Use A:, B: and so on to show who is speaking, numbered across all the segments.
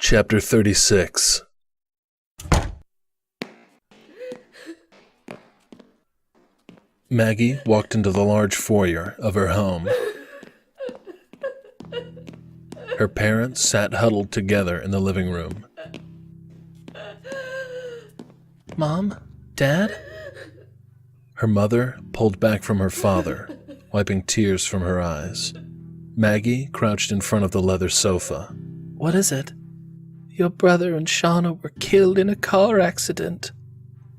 A: Chapter 36. Maggie walked into the large foyer of her home. Her parents sat huddled together in the living room. "Mom? Dad?" Her mother pulled back from her father, wiping tears from her eyes. Maggie crouched in front of the leather sofa. "What is it?" "Your brother and Shauna were killed in a car accident."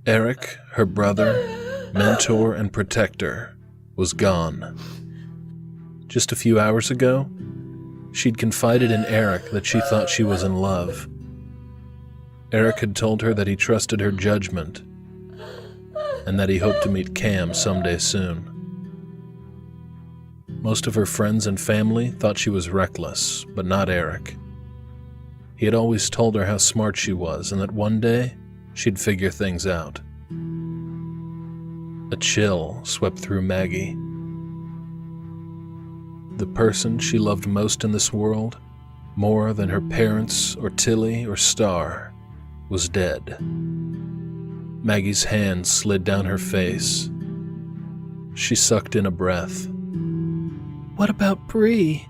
A: Eric, her brother, mentor and protector, was gone. Just a few hours ago, she'd confided in Eric that she thought she was in love. Eric had told her that he trusted her judgment and that he hoped to meet Cam someday soon. Most of her friends and family thought she was reckless, but not Eric. He had always told her how smart she was and that one day she'd figure things out. A chill swept through Maggie. The person she loved most in this world, more than her parents or Tilly or Star, was dead. Maggie's hand slid down her face. She sucked in a breath. "What about Bree?"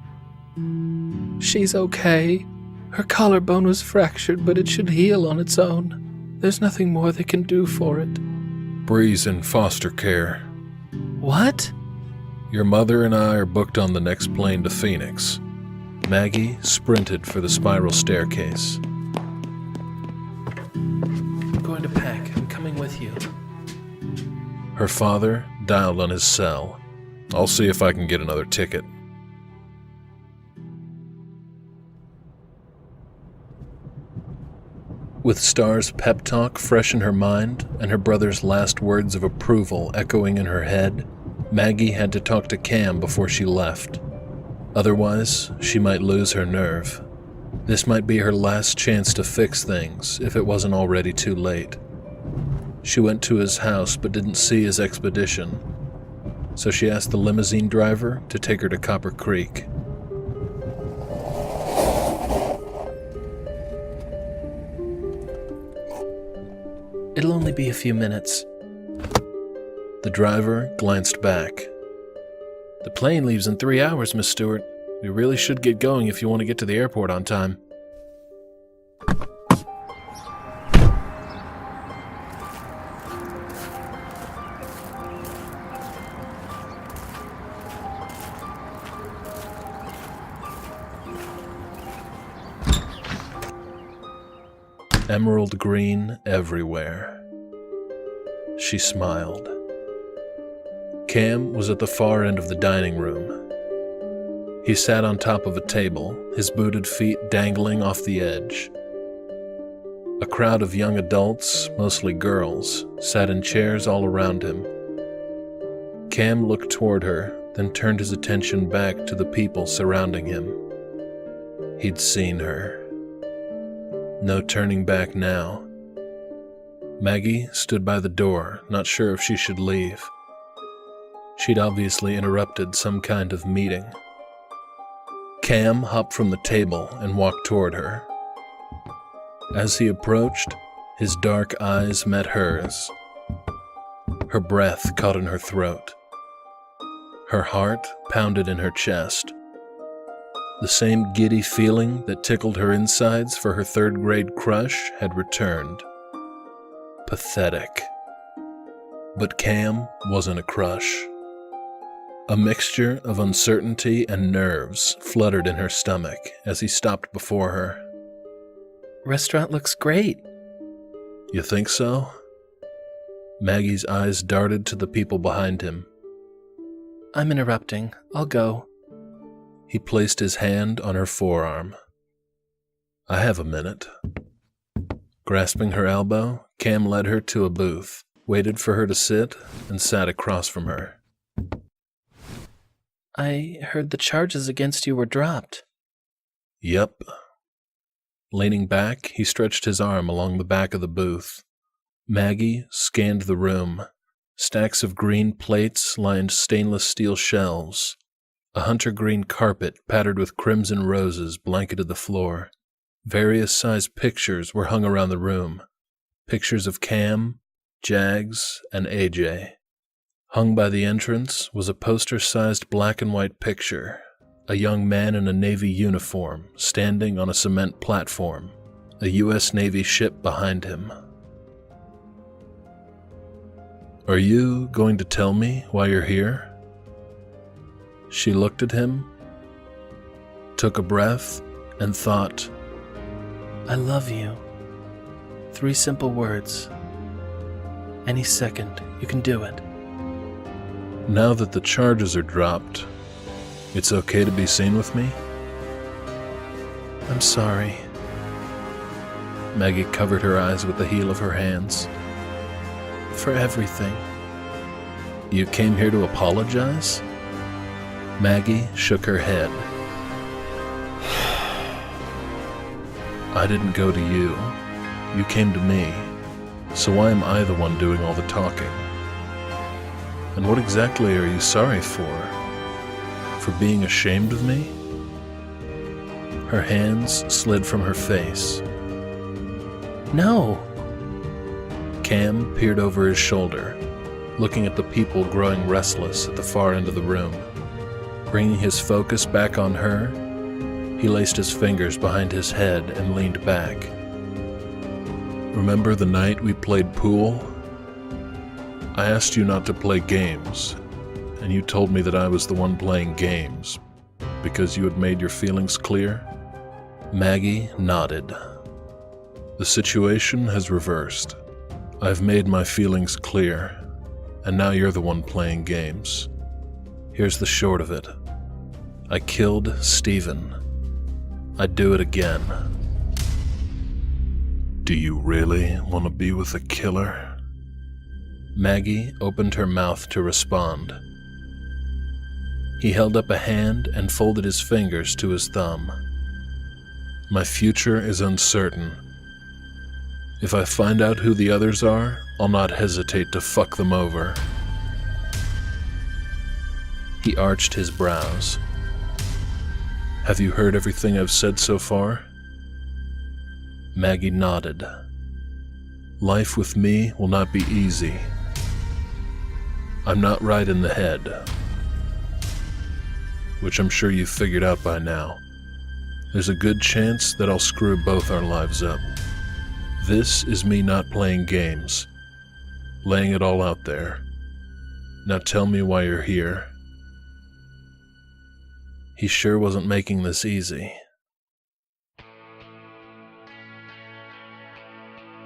A: "She's okay. Her collarbone was fractured, but it should heal on its own. There's nothing more they can do for it." "Bree's in foster care."
B: "What?"
A: "Your mother and I are booked on the next plane to Phoenix." Maggie sprinted for the spiral staircase.
B: "I'm going to pack. I'm coming with you."
A: Her father dialed on his cell. "I'll see if I can get another ticket." With Star's pep talk fresh in her mind and her brother's last words of approval echoing in her head, Maggie had to talk to Cam before she left. Otherwise, she might lose her nerve. This might be her last chance to fix things if it wasn't already too late. She went to his house but didn't see his expedition, so she asked the limousine driver to take her to Copper Creek.
B: "It'll only be a few minutes."
A: The driver glanced back.
B: "The plane leaves in 3 hours, Miss Stewart. We really should get going if you want to get to the airport on time."
A: Emerald green everywhere. She smiled. Cam was at the far end of the dining room. He sat on top of a table, his booted feet dangling off the edge. A crowd of young adults, mostly girls, sat in chairs all around him. Cam looked toward her, then turned his attention back to the people surrounding him. He'd seen her. No turning back now. Maggie stood by the door, not sure if she should leave. She'd obviously interrupted some kind of meeting. Cam hopped from the table and walked toward her. As he approached, his dark eyes met hers. Her breath caught in her throat. Her heart pounded in her chest. The same giddy feeling that tickled her insides for her third-grade crush had returned. Pathetic. But Cam wasn't a crush. A mixture of uncertainty and nerves fluttered in her stomach as he stopped before her.
B: "Restaurant looks great."
A: "You think so?" Maggie's eyes darted to the people behind him.
B: "I'm interrupting. I'll go."
A: He placed his hand on her forearm. "I have a minute." Grasping her elbow, Cam led her to a booth, waited for her to sit, and sat across from her.
B: "I heard the charges against you were dropped."
A: "Yep." Leaning back, he stretched his arm along the back of the booth. Maggie scanned the room. Stacks of green plates lined stainless steel shelves. A hunter green carpet patterned with crimson roses blanketed the floor. Various sized pictures were hung around the room. Pictures of Cam, Jags, and AJ. Hung by the entrance was a poster-sized black and white picture. A young man in a Navy uniform standing on a cement platform, a U.S. Navy ship behind him. Are you going to tell me why you're here? She looked at him, took a breath, and thought,
B: I love you. 3 simple words. Any second, you can do it.
A: now that the charges are dropped, it's okay to be seen with me?
B: I'm sorry.
A: Maggie covered her eyes with the heel of her hands.
B: For everything.
A: You came here to apologize? Maggie shook her head. I didn't go to you. You came to me. So why am I the one doing all the talking? And what exactly are you sorry for? For being ashamed of me? Her hands slid from her face.
B: No.
A: Cam peered over his shoulder, looking at the people growing restless at the far end of the room. Bringing his focus back on her, he laced his fingers behind his head and leaned back. Remember the night we played pool? I asked you not to play games, and you told me that I was the one playing games because you had made your feelings clear? Maggie nodded. The situation has reversed. I've made my feelings clear, and now you're the one playing games. Here's the short of it. I killed Stephen. I'd do it again. Do you really want to be with a killer? Maggie opened her mouth to respond. He held up a hand and folded his fingers to his thumb. My future is uncertain. If I find out who the others are, I'll not hesitate to fuck them over. He arched his brows. Have you heard everything I've said so far? Maggie nodded. Life with me will not be easy. I'm not right in the head, which I'm sure you've figured out by now. There's a good chance that I'll screw both our lives up. This is me not playing games, laying it all out there. Now tell me why you're here. He sure wasn't making this easy.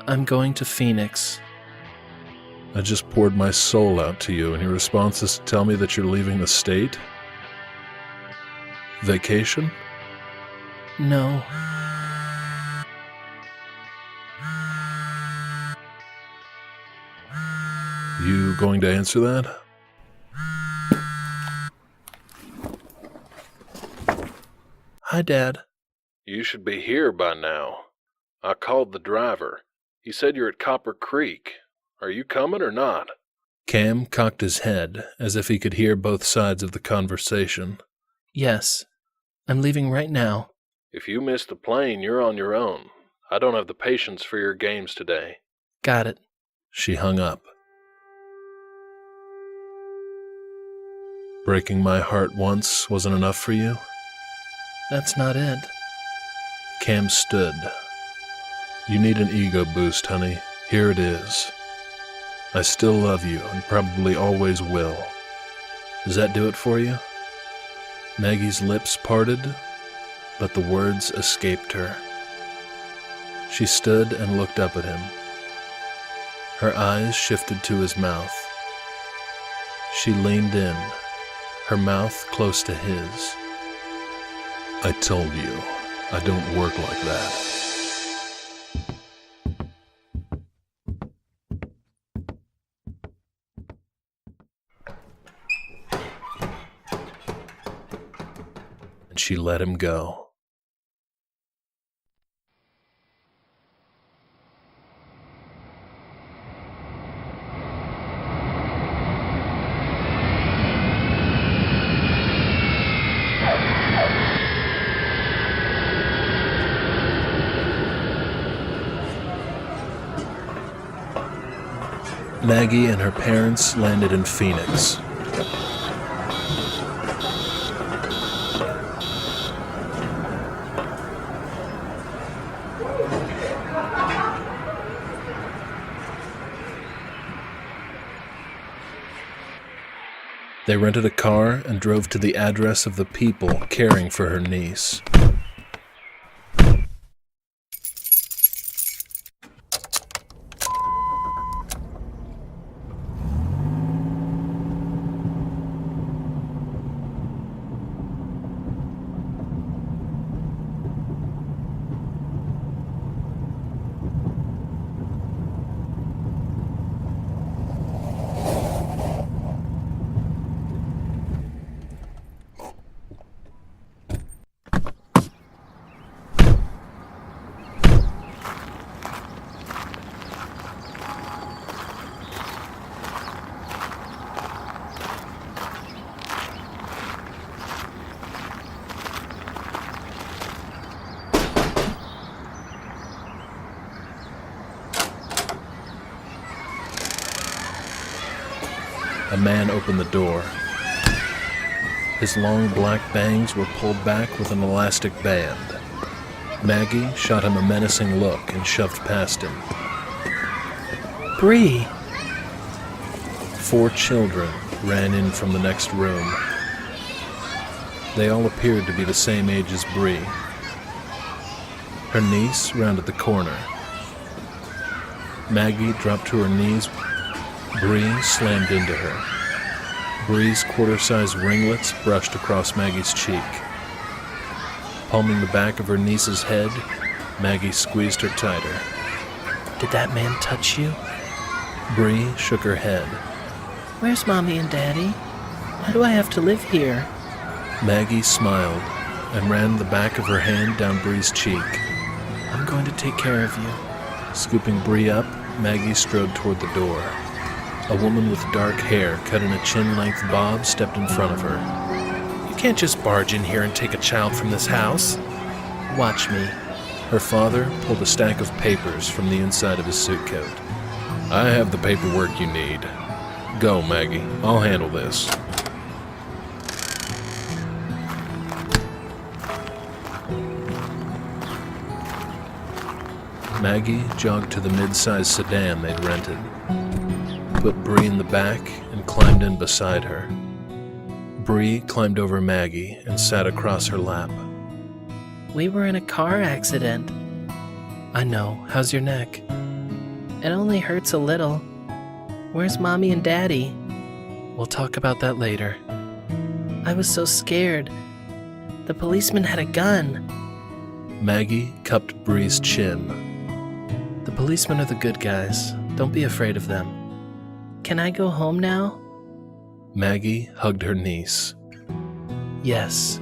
B: I'm going to Phoenix.
A: I just poured my soul out to you, and your response is to tell me that you're leaving the state? Vacation?
B: No.
A: You going to answer that?
B: Hi, Dad.
A: You should be here by now. I called the driver. He said you're at Copper Creek. Are you coming or not? Cam cocked his head as if he could hear both sides of the conversation.
B: Yes. I'm leaving right now.
A: If you miss the plane, you're on your own. I don't have the patience for your games today.
B: Got it.
A: She hung up. Breaking my heart once wasn't enough for you?
B: That's not it.
A: Cam stood. You need an ego boost, honey. Here it is. I still love you and probably always will. Does that do it for you? Maggie's lips parted, but the words escaped her. She stood and looked up at him. Her eyes shifted to his mouth. She leaned in, her mouth close to his. I told you, I don't work like that. And she let him go. Maggie and her parents landed in Phoenix. They rented a car and drove to the address of the people caring for her niece. A man opened the door. His long black bangs were pulled back with an elastic band. Maggie shot him a menacing look and shoved past him.
B: Bree!
A: 4 children ran in from the next room. They all appeared to be the same age as Bree. Her niece rounded the corner. Maggie dropped to her knees. Bree slammed into her. Bree's quarter-sized ringlets brushed across Maggie's cheek. Palming the back of her niece's head, Maggie squeezed her tighter.
B: Did that man touch you?
A: Bree shook her head.
B: Where's Mommy and Daddy? Why do I have to live here?
A: Maggie smiled and ran the back of her hand down Bree's cheek.
B: I'm going to take care of you.
A: Scooping Bree up, Maggie strode toward the door. A woman with dark hair cut in a chin-length bob stepped in front of her.
B: You can't just barge in here and take a child from this house. Watch me.
A: Her father pulled a stack of papers from the inside of his suit coat. I have the paperwork you need. Go, Maggie. I'll handle this. Maggie jogged to the mid-sized sedan they'd rented, put Bree in the back, and climbed in beside her. Bree climbed over Maggie and sat across her lap.
B: We were in a car accident. I know. How's your neck? It only hurts a little. Where's Mommy and Daddy? We'll talk about that later. I was so scared. The policeman had a gun.
A: Maggie cupped Bree's chin.
B: The policemen are the good guys. Don't be afraid of them. Can I go home now?
A: Maggie hugged her niece.
B: Yes.